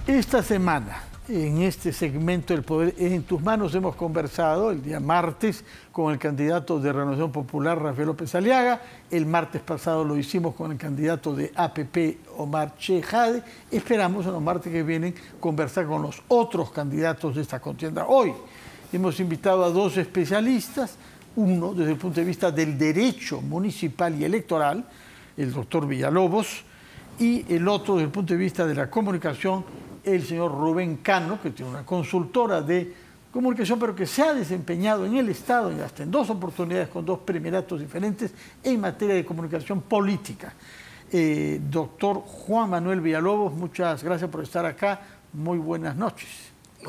Esta semana, en este segmento del Poder en tus manos, hemos conversado el día martes con el candidato de Renovación Popular, Rafael López Aliaga. El martes pasado lo hicimos con el candidato de APP, Omar Chejade. Esperamos en los martes que vienen conversar con los otros candidatos de esta contienda. Hoy hemos invitado a dos especialistas, uno desde el punto de vista del derecho municipal y electoral, el doctor Villalobos, y el otro desde el punto de vista de la comunicación, el señor Rubén Cano, que tiene una consultora de comunicación, pero que se ha desempeñado en el Estado, y hasta en dos oportunidades con dos premieratos diferentes en materia de comunicación política. Doctor Juan Manuel Villalobos, muchas gracias por estar acá. Muy buenas noches.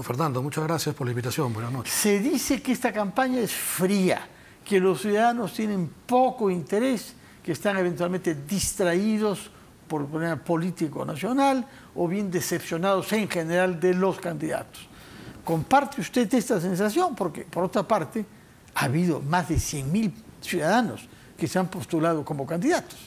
Fernando, muchas gracias por la invitación. Buenas noches. Se dice que esta campaña es fría, que los ciudadanos tienen poco interés, que están eventualmente distraídos por el problema político nacional o bien decepcionados en general de los candidatos. ¿Comparte usted esta sensación? Porque, por otra parte, ha habido más de 100.000 ciudadanos que se han postulado como candidatos.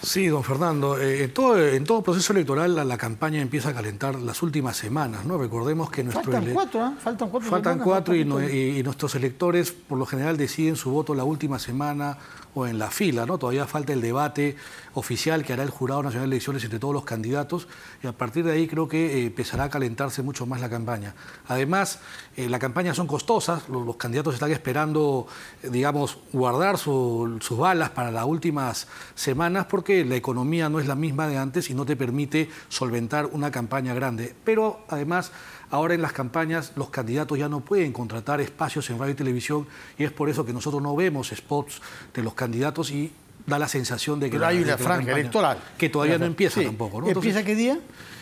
Sí, don Fernando. En todo proceso electoral la campaña empieza a calentar las últimas semanas, ¿no? Recordemos que Faltan cuatro semanas, y nuestros electores por lo general deciden su voto la última semana o en la fila, ¿no? Todavía falta el debate oficial que hará el Jurado Nacional de Elecciones entre todos los candidatos y a partir de ahí creo que empezará a calentarse mucho más la campaña. Además, las campañas son costosas, los candidatos están esperando, digamos, guardar sus balas para las últimas semanas porque la economía no es la misma de antes y no te permite solventar una campaña grande. Pero además, ahora en las campañas los candidatos ya no pueden contratar espacios en radio y televisión y es por eso que nosotros no vemos spots de los candidatos y da la sensación de que pero hay una franja electoral que todavía no empieza tampoco, ¿no? Entonces, ¿empieza qué día?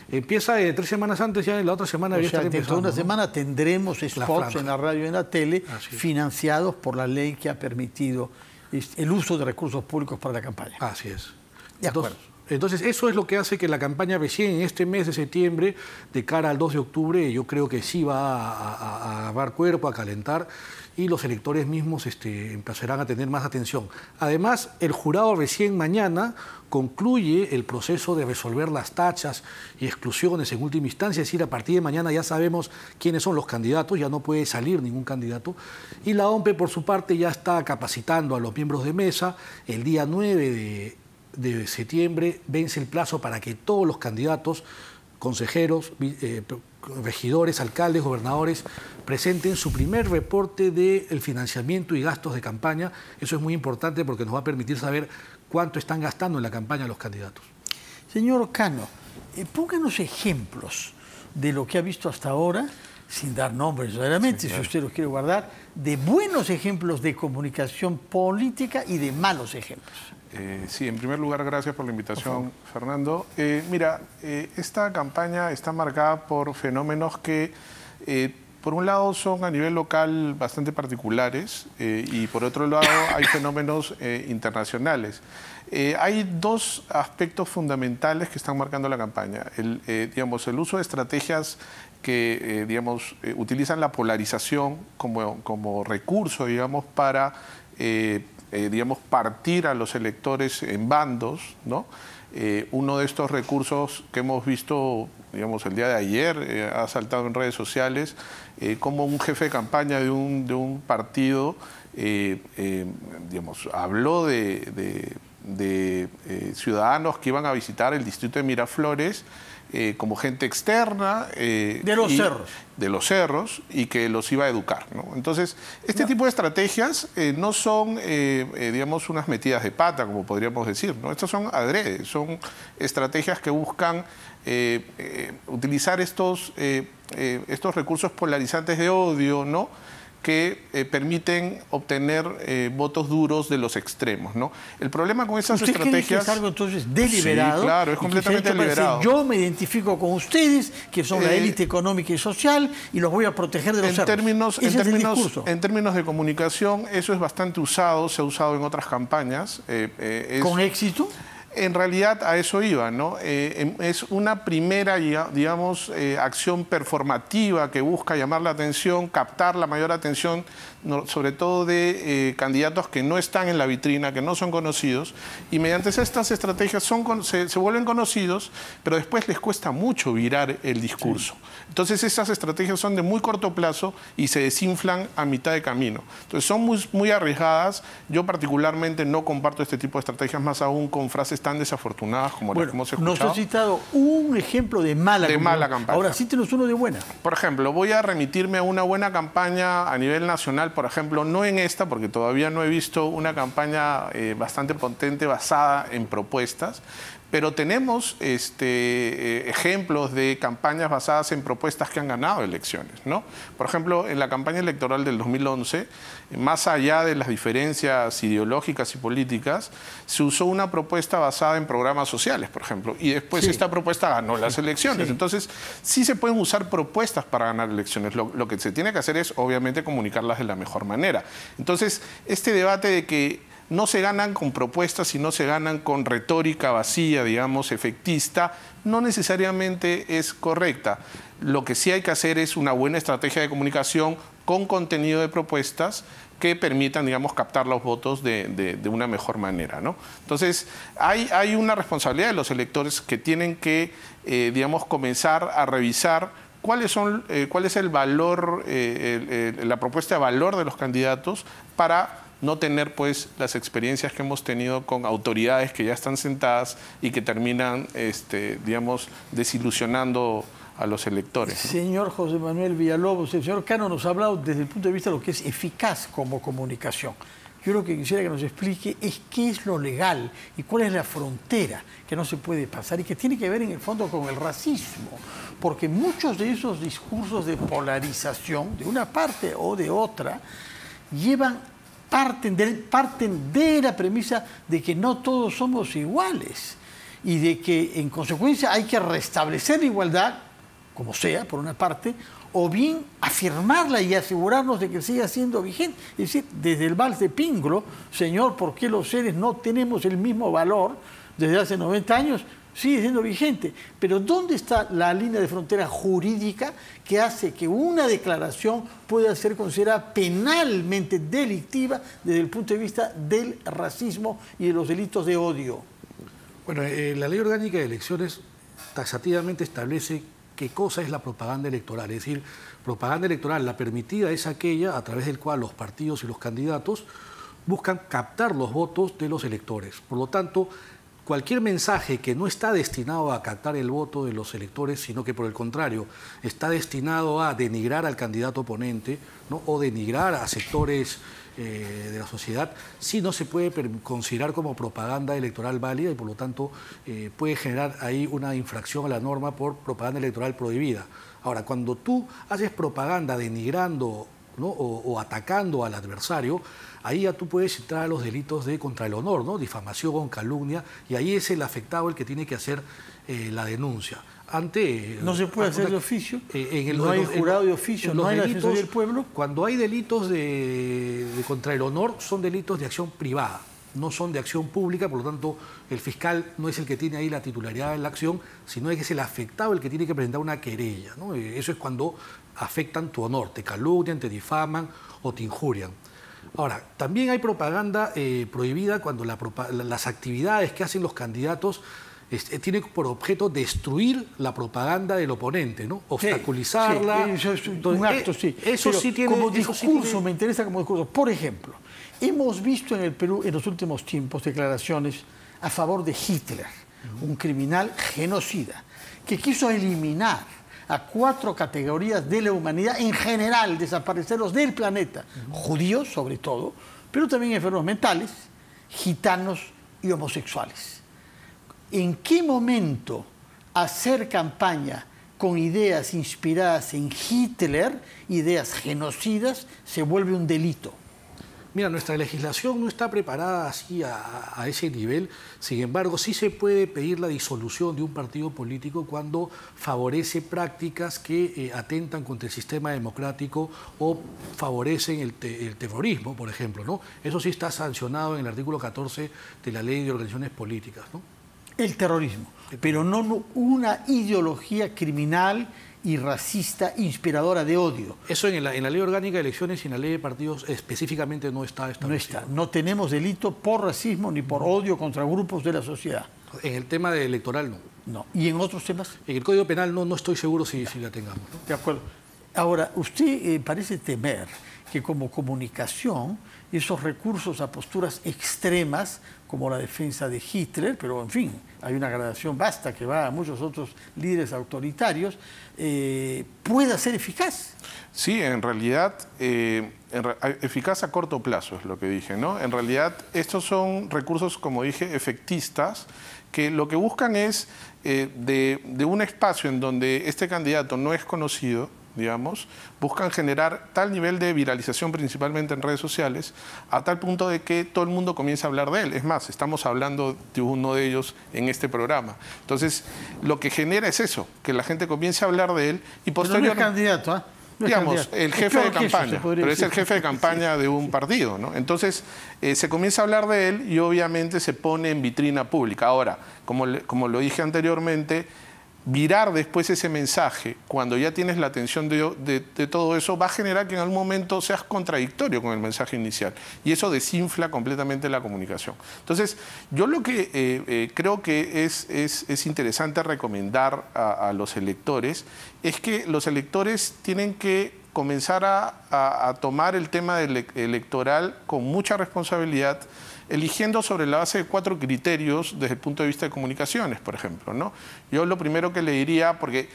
Empieza 3 semanas antes, ya en la otra semana debería estar empezando. Dentro de una semana tendremos spots en la radio y en la tele financiados por la ley que ha permitido el uso de recursos públicos para la campaña. Así es. De acuerdo. Entonces, eso es lo que hace que la campaña recién en este mes de septiembre, de cara al 2 de octubre, yo creo que sí va a dar cuerpo, a calentar, y los electores mismos empezarán a tener más atención. Además, el jurado recién mañana concluye el proceso de resolver las tachas y exclusiones en última instancia, es decir, a partir de mañana ya sabemos quiénes son los candidatos, ya no puede salir ningún candidato, y la OMPE, por su parte, ya está capacitando a los miembros de mesa. El día 9 de septiembre vence el plazo para que todos los candidatos, consejeros, regidores, alcaldes, gobernadores, presenten su primer reporte del financiamiento y gastos de campaña. Eso es muy importante porque nos va a permitir saber cuánto están gastando en la campaña los candidatos. Señor Cano, pónganos ejemplos de lo que ha visto hasta ahora, sin dar nombres verdaderamente, si usted los quiere guardar, de buenos ejemplos de comunicación política y de malos ejemplos. Sí, en primer lugar, gracias por la invitación, Fernando. Mira, esta campaña está marcada por fenómenos que, por un lado, son a nivel local bastante particulares y, por otro lado, hay fenómenos internacionales. Hay dos aspectos fundamentales que están marcando la campaña. El uso de estrategias que utilizan la polarización como recurso, para partir a los electores en bandos, ¿no? Uno de estos recursos que hemos visto, el día de ayer, ha saltado en redes sociales, como un jefe de campaña de un partido, habló de ciudadanos que iban a visitar el distrito de Miraflores como gente externa de los cerros y que los iba a educar, ¿no? Entonces, este tipo de estrategias no son, unas metidas de pata, como podríamos decir, ¿no? Estas son adrede, son estrategias que buscan utilizar estos recursos polarizantes de odio, ¿no?, que permiten obtener votos duros de los extremos, ¿no? El problema con esas estrategias... ¿Usted cree que es algo entonces deliberado? Sí, claro, es completamente deliberado. Yo me identifico con ustedes, que son la élite económica y social, y los voy a proteger de los cerros. En términos de comunicación, eso es bastante usado, se ha usado en otras campañas. ¿Con éxito? En realidad a eso iba, ¿no? Es una primera, digamos, acción performativa que busca llamar la atención, captar la mayor atención, sobre todo de candidatos que no están en la vitrina, que no son conocidos, y mediante estas estrategias se vuelven conocidos, pero después les cuesta mucho virar el discurso. Sí. Entonces estas estrategias son de muy corto plazo y se desinflan a mitad de camino. Entonces son muy arriesgadas. Yo particularmente no comparto este tipo de estrategias, más aún con frases tan desafortunadas como las que hemos escuchado. Nos has citado un ejemplo de mala campaña. Ahora cítenos uno de buena. Por ejemplo, voy a remitirme a una buena campaña a nivel nacional, por ejemplo, no en esta, porque todavía no he visto una campaña bastante potente basada en propuestas, pero tenemos ejemplos de campañas basadas en propuestas que han ganado elecciones, ¿no? Por ejemplo, en la campaña electoral del 2011, más allá de las diferencias ideológicas y políticas, se usó una propuesta basada en programas sociales, por ejemplo, y después esta propuesta ganó las elecciones. Sí. Entonces, sí se pueden usar propuestas para ganar elecciones. Lo que se tiene que hacer es, obviamente, comunicarlas de la mejor manera. Entonces, este debate de que no se ganan con propuestas, sino se ganan con retórica vacía, digamos, efectista, no necesariamente es correcta. Lo que sí hay que hacer es una buena estrategia de comunicación con contenido de propuestas que permitan, digamos, captar los votos de una mejor manera, ¿no? Entonces, hay una responsabilidad de los electores que tienen que, digamos, comenzar a revisar cuál es el valor, la propuesta de valor de los candidatos para no tener pues las experiencias que hemos tenido con autoridades que ya están sentadas y que terminan, digamos, desilusionando a los electores, ¿no? Señor José Manuel Villalobos, el señor Cano nos ha hablado desde el punto de vista de lo que es eficaz como comunicación. Yo lo que quisiera que nos explique es qué es lo legal y cuál es la frontera que no se puede pasar y que tiene que ver en el fondo con el racismo, porque muchos de esos discursos de polarización, de una parte o de otra, parten de la premisa de que no todos somos iguales y de que en consecuencia hay que restablecer la igualdad, como sea, por una parte, o bien afirmarla y asegurarnos de que siga siendo vigente. Es decir, desde el vals de Pinglo, señor, ¿por qué los seres no tenemos el mismo valor desde hace 90 años? Sigue siendo vigente. Pero ¿dónde está la línea de frontera jurídica que hace que una declaración pueda ser considerada penalmente delictiva desde el punto de vista del racismo y de los delitos de odio? Bueno, la Ley Orgánica de Elecciones taxativamente establece qué cosa es la propaganda electoral. Es decir, propaganda electoral, la permitida es aquella a través del cual los partidos y los candidatos buscan captar los votos de los electores. Por lo tanto, cualquier mensaje que no está destinado a captar el voto de los electores, sino que por el contrario está destinado a denigrar al candidato oponente, ¿no? O denigrar a sectores de la sociedad, sí no se puede considerar como propaganda electoral válida y por lo tanto puede generar ahí una infracción a la norma por propaganda electoral prohibida. Ahora, cuando tú haces propaganda denigrando, ¿no? o atacando al adversario, ahí ya tú puedes entrar a los delitos de contra el honor, ¿no? Difamación, calumnia, y ahí es el afectado el que tiene que hacer la denuncia. ¿No se puede hacer de oficio? ¿No hay jurado de oficio? ¿No hay la Defensoría del Pueblo? Cuando hay delitos de contra el honor, son delitos de acción privada, no son de acción pública, por lo tanto, el fiscal no es el que tiene ahí la titularidad en la acción, sino que es el afectado el que tiene que presentar una querella, ¿no? Eso es cuando afectan tu honor, te calumnian, te difaman o te injurian. Ahora, también hay propaganda prohibida cuando las actividades que hacen los candidatos tiene por objeto destruir la propaganda del oponente, ¿no? Obstaculizarla. Sí, eso es un acto, sí. Eso sí tiene... Como discurso, me interesa como discurso. Por ejemplo, hemos visto en el Perú en los últimos tiempos declaraciones a favor de Hitler, un criminal genocida, que quiso eliminar a 4 categorías de la humanidad en general, desaparecerlos del planeta, judíos sobre todo, pero también enfermos mentales, gitanos y homosexuales. ¿En qué momento hacer campaña con ideas inspiradas en Hitler, ideas genocidas, se vuelve un delito? Mira, nuestra legislación no está preparada así a ese nivel. Sin embargo, sí se puede pedir la disolución de un partido político cuando favorece prácticas que atentan contra el sistema democrático o favorecen el terrorismo, por ejemplo, ¿no? Eso sí está sancionado en el artículo 14 de la Ley de Organizaciones Políticas, ¿no? El terrorismo, pero no una ideología criminal y racista inspiradora de odio. Eso en la ley orgánica de elecciones y en la ley de partidos específicamente no está establecido. No está. No tenemos delito por racismo ni por odio contra grupos de la sociedad. En el tema electoral no. No. ¿Y en otros temas? En el Código Penal no estoy seguro si la tengamos, ¿no? De acuerdo. Ahora, usted parece temer que como comunicación esos recursos a posturas extremas, como la defensa de Hitler, pero en fin, hay una gradación vasta que va a muchos otros líderes autoritarios, pueda ser eficaz. Sí, en realidad, eficaz a corto plazo es lo que dije, ¿no? En realidad, estos son recursos, como dije, efectistas, que lo que buscan es de un espacio en donde este candidato no es conocido, digamos, buscan generar tal nivel de viralización, principalmente en redes sociales, a tal punto de que todo el mundo comience a hablar de él. Es más, estamos hablando de uno de ellos en este programa. Entonces, lo que genera es eso, que la gente comience a hablar de él y posteriormente... Pero no es candidato, ¿eh? No es digamos, candidato. el jefe de campaña, pero es el jefe de campaña de un partido, ¿no? Entonces, se comienza a hablar de él y obviamente se pone en vitrina pública. Ahora, como lo dije anteriormente, virar después ese mensaje, cuando ya tienes la atención de todo eso, va a generar que en algún momento seas contradictorio con el mensaje inicial. Y eso desinfla completamente la comunicación. Entonces, yo lo que creo que es interesante recomendar a los electores es que los electores tienen que comenzar a tomar el tema electoral con mucha responsabilidad, eligiendo sobre la base de 4 criterios desde el punto de vista de comunicaciones, por ejemplo, ¿no? Yo lo primero que le diría, porque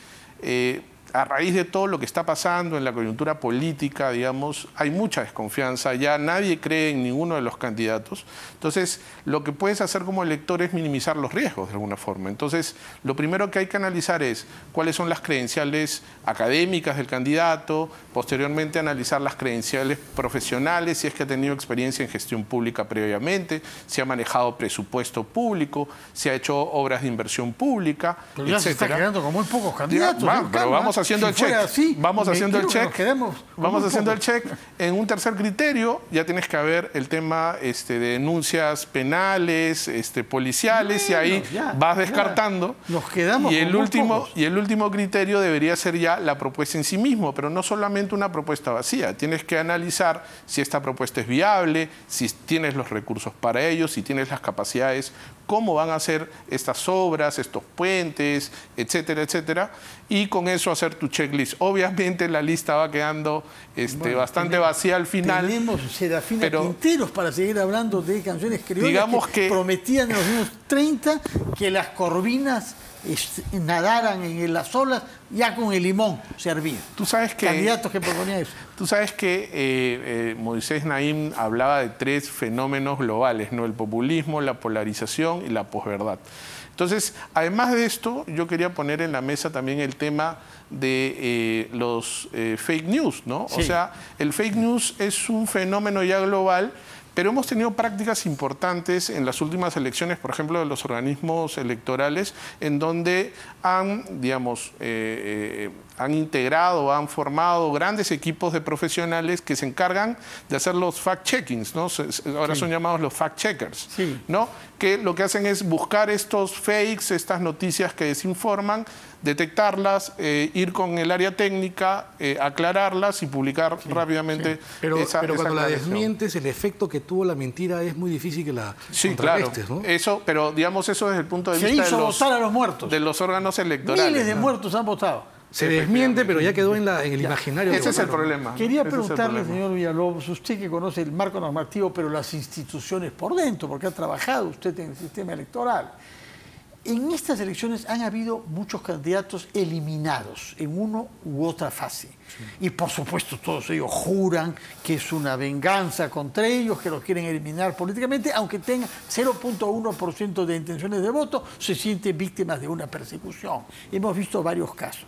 a raíz de todo lo que está pasando en la coyuntura política, digamos, hay mucha desconfianza, ya nadie cree en ninguno de los candidatos. Entonces, lo que puedes hacer como elector es minimizar los riesgos de alguna forma. Entonces, lo primero que hay que analizar es cuáles son las credenciales académicas del candidato, posteriormente analizar las credenciales profesionales, si es que ha tenido experiencia en gestión pública previamente, si ha manejado presupuesto público, si ha hecho obras de inversión pública, pero ya etcétera. Se está quedando con muy pocos candidatos. Pero vamos haciendo el check. Vamos haciendo el check. Vamos haciendo el check. En un tercer criterio ya tienes que ver el tema de denuncias penales, policiales, y ahí vas descartando. Nos quedamos y el último criterio debería ser ya la propuesta en sí mismo, pero no solamente una propuesta vacía. Tienes que analizar si esta propuesta es viable, si tienes los recursos para ello, si tienes las capacidades, cómo van a ser estas obras, estos puentes, etcétera, etcétera, y con eso hacer tu checklist. Obviamente la lista va quedando bastante vacía al final. Tenemos Serafina Quinteros para seguir hablando de canciones criollas que prometían en los años 30 que las corvinas nadaran en las olas ya con el limón servir. Tú sabes que candidatos que proponían eso. Tú sabes que Moisés Naim hablaba de 3 fenómenos globales, ¿no? El populismo, la polarización y la posverdad. Entonces, además de esto, yo quería poner en la mesa también el tema de los fake news, ¿no? Sí. O sea, el fake news es un fenómeno ya global, pero hemos tenido prácticas importantes en las últimas elecciones, por ejemplo, de los organismos electorales, en donde han, digamos, han integrado, han formado grandes equipos de profesionales que se encargan de hacer los fact-checkings, ¿no? Ahora son llamados los fact-checkers, ¿no? Que lo que hacen es buscar estos fakes, estas noticias que desinforman, detectarlas, ir con el área técnica, aclararlas y publicar rápidamente Pero esa cuando la desmientes, el efecto que tuvo la mentira es muy difícil que la contrarrestes, claro, ¿no? Eso, pero digamos eso desde el punto de vista votar a los muertos. De los órganos electorales. Miles de muertos han votado. Se desmiente, pero ya quedó en el imaginario. Ese es el problema. Quería preguntarle, señor Villalobos, usted que conoce el marco normativo, pero las instituciones por dentro, porque ha trabajado usted en el sistema electoral. En estas elecciones han habido muchos candidatos eliminados en una u otra fase. Y por supuesto todos ellos juran que es una venganza contra ellos, que los quieren eliminar políticamente, aunque tengan 0.1% de intenciones de voto, se sienten víctimas de una persecución. Hemos visto varios casos.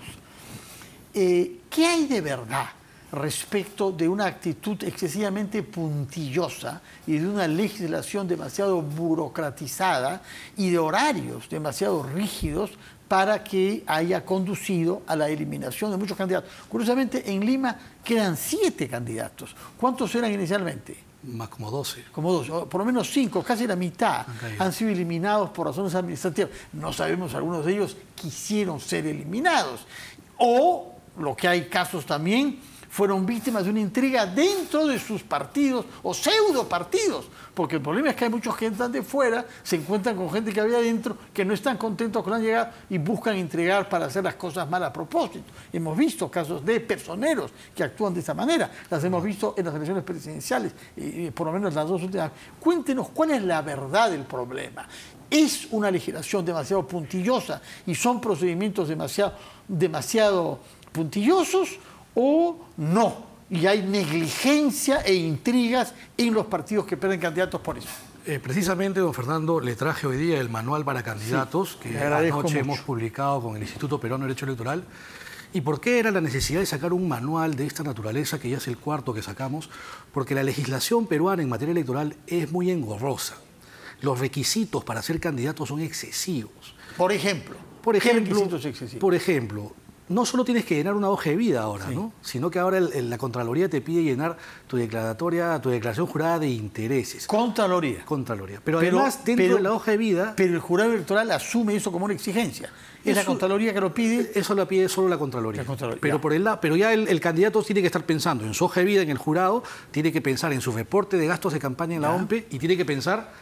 ¿Qué hay de verdad respecto de una actitud excesivamente puntillosa y de una legislación demasiado burocratizada y de horarios demasiado rígidos para que haya conducido a la eliminación de muchos candidatos? Curiosamente, en Lima quedan 7 candidatos. ¿Cuántos eran inicialmente? Más como 12. Como 12, o por lo menos 5, casi la mitad, han sido eliminados por razones administrativas. No sabemos, algunos de ellos quisieron ser eliminados. O, lo que hay casos también, fueron víctimas de una intriga dentro de sus partidos o pseudo partidos, porque el problema es que hay muchos que entran de fuera, se encuentran con gente que había adentro, que no están contentos con la llegada y buscan intrigar para hacer las cosas mal a propósito. Hemos visto casos de personeros que actúan de esa manera, las hemos visto en las elecciones presidenciales, por lo menos las 2 últimas. Cuéntenos cuál es la verdad del problema. ¿Es una legislación demasiado puntillosa y son procedimientos demasiado puntillosos o no? Y hay negligencia e intrigas en los partidos que pierden candidatos por eso. Precisamente, don Fernando, le traje hoy día el manual para candidatos que anoche hemos publicado con el Instituto Peruano de Derecho Electoral. ¿Y por qué era la necesidad de sacar un manual de esta naturaleza, que ya es el 4º que sacamos? Porque la legislación peruana en materia electoral es muy engorrosa. Los requisitos para ser candidatos son excesivos. Por ejemplo, ¿qué requisitos excesivos? Por ejemplo, no solo tienes que llenar una hoja de vida ahora, ¿no? Sino que ahora la Contraloría te pide llenar tu declaración jurada de intereses. Contraloría. Pero además, dentro de la hoja de vida... Pero el jurado electoral asume eso como una exigencia. ¿Es la Contraloría que lo pide? Eso lo pide solo la Contraloría. Pero ya el candidato tiene que estar pensando en su hoja de vida en el jurado, tiene que pensar en su reporte de gastos de campaña en la OMPE y tiene que pensar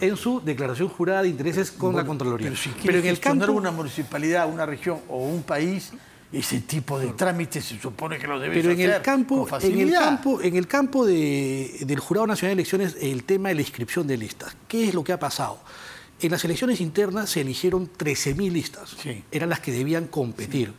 en su declaración jurada de intereses con la Contraloría. Pero si quieres gestionar una municipalidad, una región o un país, ese tipo de trámites se supone que lo debes hacer con facilidad. En el campo del Jurado Nacional de Elecciones, el tema de la inscripción de listas. ¿Qué es lo que ha pasado? En las elecciones internas se eligieron 13.000 listas. Eran las que debían competir.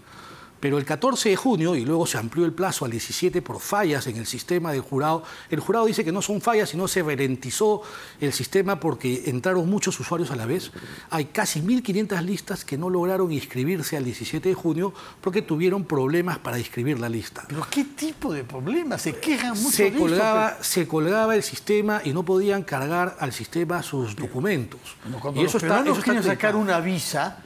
Pero el 14 de junio, y luego se amplió el plazo al 17 por fallas en el sistema del jurado, el jurado dice que no son fallas, sino se ralentizó el sistema porque entraron muchos usuarios a la vez. Hay casi 1.500 listas que no lograron inscribirse al 17 de junio porque tuvieron problemas para inscribir la lista. ¿Pero qué tipo de problemas? Se quejan mucho de esto. Se colgaba el sistema y no podían cargar al sistema sus documentos. Cuando los peruanos quieren sacar una visa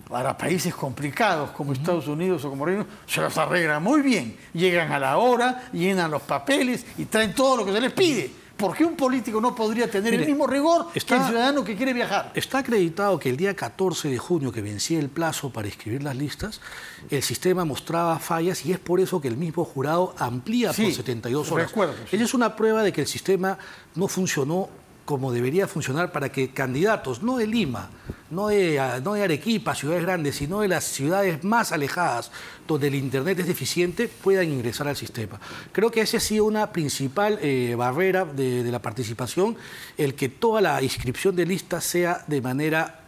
para países complicados como Estados Unidos o como Reino Unido, se los arreglan muy bien. Llegan a la hora, llenan los papeles y traen todo lo que se les pide. ¿Por qué un político no podría tener el mismo rigor que el ciudadano que quiere viajar? Está acreditado que el día 14 de junio, que vencía el plazo para inscribir las listas, el sistema mostraba fallas y es por eso que el mismo jurado amplía por 72 horas. Esa es una prueba de que el sistema no funcionó como debería funcionar para que candidatos, no de Lima, no de Arequipa, ciudades grandes, sino de las ciudades más alejadas, donde el Internet es deficiente, puedan ingresar al sistema. Creo que esa ha sido una principal barrera de la participación, el que toda la inscripción de listas sea de manera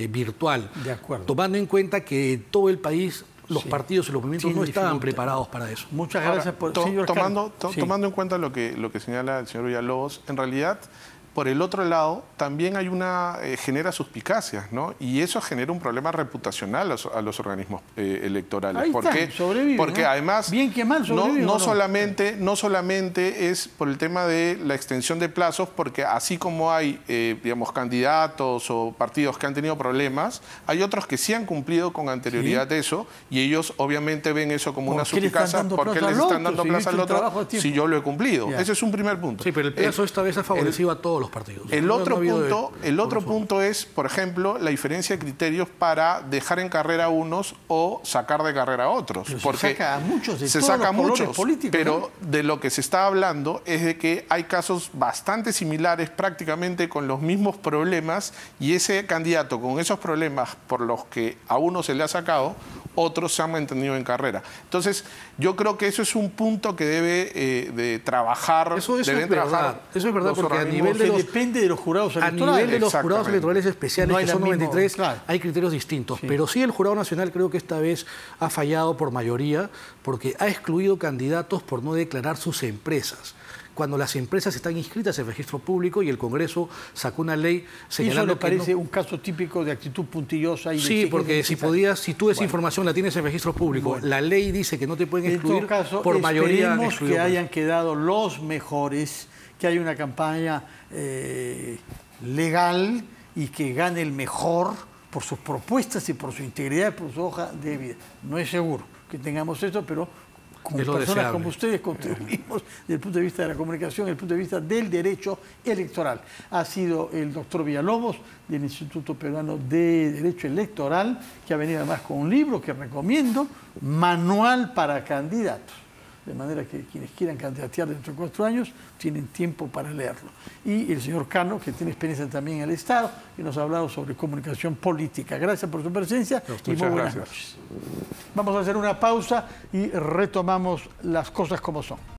virtual, tomando en cuenta que todo el país, los partidos y los movimientos no estaban preparados para eso. Muchas gracias por tomando en cuenta lo que señala el señor Villalobos, en realidad, por el otro lado, también hay genera suspicacias, ¿no? Y eso genera un problema reputacional a los organismos electorales. Ahí porque además, bien que mal no solamente es por el tema de la extensión de plazos, porque así como hay, digamos, candidatos o partidos que han tenido problemas, hay otros que sí han cumplido con anterioridad eso, y ellos obviamente ven eso como una suspicacia. ¿Por qué les están dando plaza al otro si yo lo he cumplido? Ese es un primer punto. Sí, pero el plazo esta vez ha favorecido a todos los partidos. El otro punto es, por ejemplo, la diferencia de criterios para dejar en carrera a unos o sacar de carrera a otros. Pero porque se saca a muchos de todos los colores políticos. Pero de lo que se está hablando es de que hay casos bastante similares, prácticamente con los mismos problemas, y ese candidato con esos problemas por los que a uno se le ha sacado, otros se han mantenido en carrera. Entonces, yo creo que eso es un punto que debe de trabajar. Eso es verdad, porque depende de los jurados electorales. A nivel de los jurados electorales especiales, que son 93, hay criterios distintos. Pero sí, el Jurado Nacional creo que esta vez ha fallado por mayoría, porque ha excluido candidatos por no declarar sus empresas, cuando las empresas están inscritas en registro público, y el Congreso sacó una ley señalando ¿Eso le parece un caso típico de actitud puntillosa? Sí, porque si tú esa información la tienes en registro público, la ley dice que no te pueden excluir, en todo caso, por mayoría. Esperemos que hayan quedado los mejores, que haya una campaña legal y que gane el mejor por sus propuestas y por su integridad y por su hoja de vida. No es seguro que tengamos esto, pero con Es lo personas deseable. como ustedes contribuimos desde el punto de vista de la comunicación, desde el punto de vista del derecho electoral. Ha sido el doctor Villalobos del Instituto Peruano de Derecho Electoral, que ha venido además con un libro que recomiendo, Manual para Candidatos. De manera que quienes quieran candidatear dentro de 4 años tienen tiempo para leerlo. Y el señor Cano, que tiene experiencia también en el Estado, y nos ha hablado sobre comunicación política. Gracias por su presencia y muy buenas noches. Vamos a hacer una pausa y retomamos las cosas como son.